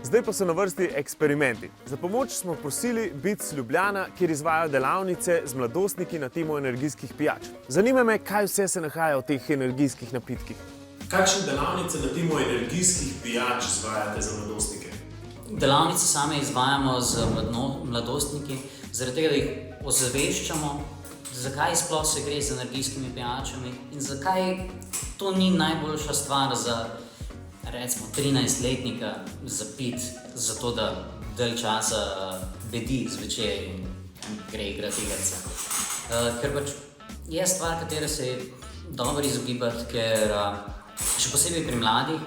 Zdaj pa so na vrsti eksperimenti. Za pomoč smo prosili BIC Ljubljana, kjer izvajajo delavnice z mladostniki na temo energijskih pijač. Zanima me, kaj vse se nahaja v teh energijskih napitkih. Kakšne delavnice na temo energijskih pijač izvajate za mladostnike? Delavnice same izvajamo z mladostniki, zaradi tega, da jih ozaveščamo, zakaj sploh se gre z energijskimi pijačami in zakaj to ni najboljša stvar za recimo 13-letnika zapiti, zato da dalj časa bedi zvečer in gre igrati igrice. Ker pač je stvar, katero se je dobro izogibati, ker še posebej pri mladih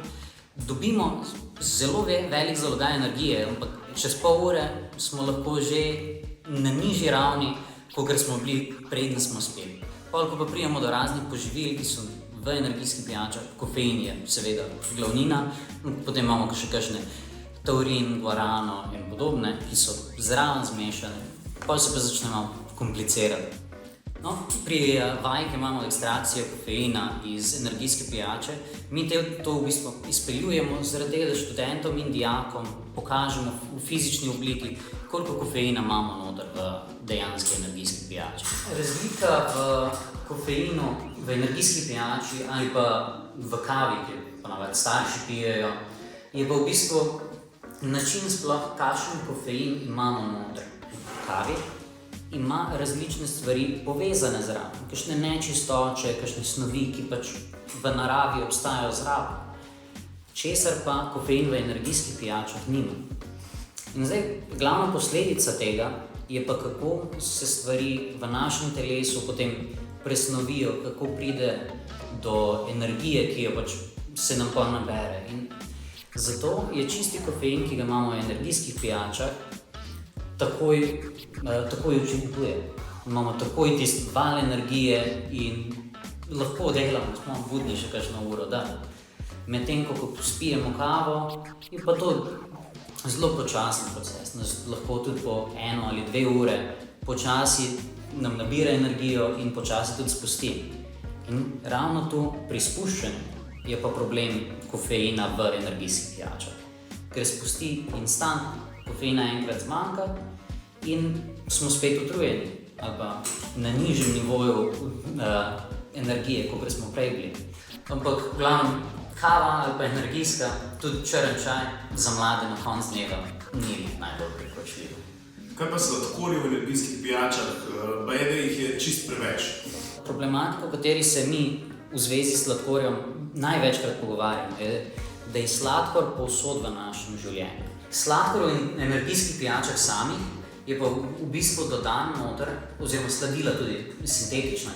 dobimo zelo velik zalogaj energije, ampak čez pol ure smo lahko že na nižji ravni, kakor smo bili preden smo speli. Ko pa pridemo do raznih poživil, ki so v energijskih pijačah, kofein je seveda glavnina, potem imamo še kakšne taurin, guarano in podobne, ki so zraven zmešane, pa se pa začnemo komplicirati. No, pri vajki imamo ekstrakcijo kofeina iz energijske pijače. Mi to v bistvu izpeljujemo zaradi tega, da študentom in dijakom pokažemo v fizični obliki, koliko kofeina imamo noter v dejanski energijski pijači. Razlika v kofeinu v energijski pijači ali pa v kavi, ki ponavadi starši pijejo, je pa v bistvu način sploh, kakšen kofein imamo noter v kavi. Ima različne stvari povezane zraven, kakšne nečistoče, kakšne snovi, ki pač v naravi obstajajo zraven, česar pa kofein v energijskih pijačah nima. In zdaj, glavna posledica tega je pa, kako se stvari v našem telesu potem presnovijo, kako pride do energije, ki jo pač se nam pa nabere. In zato je čisti kofein, ki ga imamo v energijskih pijačah, takoj učinkuje. Imamo takoj tisti val energije in lahko delamo, smo budni še kakšno uro, da. Medtem, ko spijemo kavo, je pa to zelo počasen proces. Lahko tudi po 1 ali 2 ure počasi nam nabira energijo in počasi tudi spusti. In ravno tu pri spuščanju je pa problem kofeina v energijskih pijačah. Ker spusti instant, kofeina enkrat zmanjka in smo spet utrujeni ali pa na nižjem nivoju energije, kot smo prej bili. Ampak glavno, kava ali pa energijska, tudi črn čaj za mlade na konec dneva ni najbolj priporočljivo. Kaj pa sladkorji v energijskih pijačah? Baje, da jih je čist preveč. Problematika, o kateri se mi v zvezi s sladkorjem največkrat pogovarjamo, je, da je sladkor povsod v našem življenju. Sladkor v energijskih pijačah samih je pa v bistvu dodan noter, oziroma sladila tudi sintetična,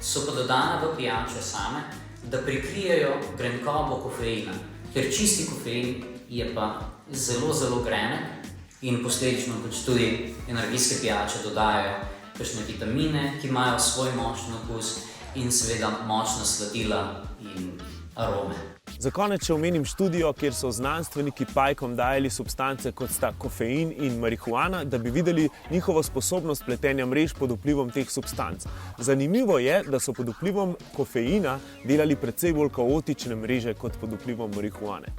so pa dodana v pijače same, da prikrijejo grenkobo kofeina, ker čisti kofein je pa zelo, zelo grenek in posledično pač tudi energijske pijače dodajajo kakšne vitamine, ki imajo svoj močen okus in seveda močna sladila in arome. Za konec še omenim študijo, kjer so znanstveniki pajkom dajali substance, kot sta kofein in marihuana, da bi videli njihovo sposobnost pletenja mrež pod vplivom teh substanc. Zanimivo je, da so pod vplivom kofeina delali precej bolj kaotične mreže kot pod vplivom marihuane.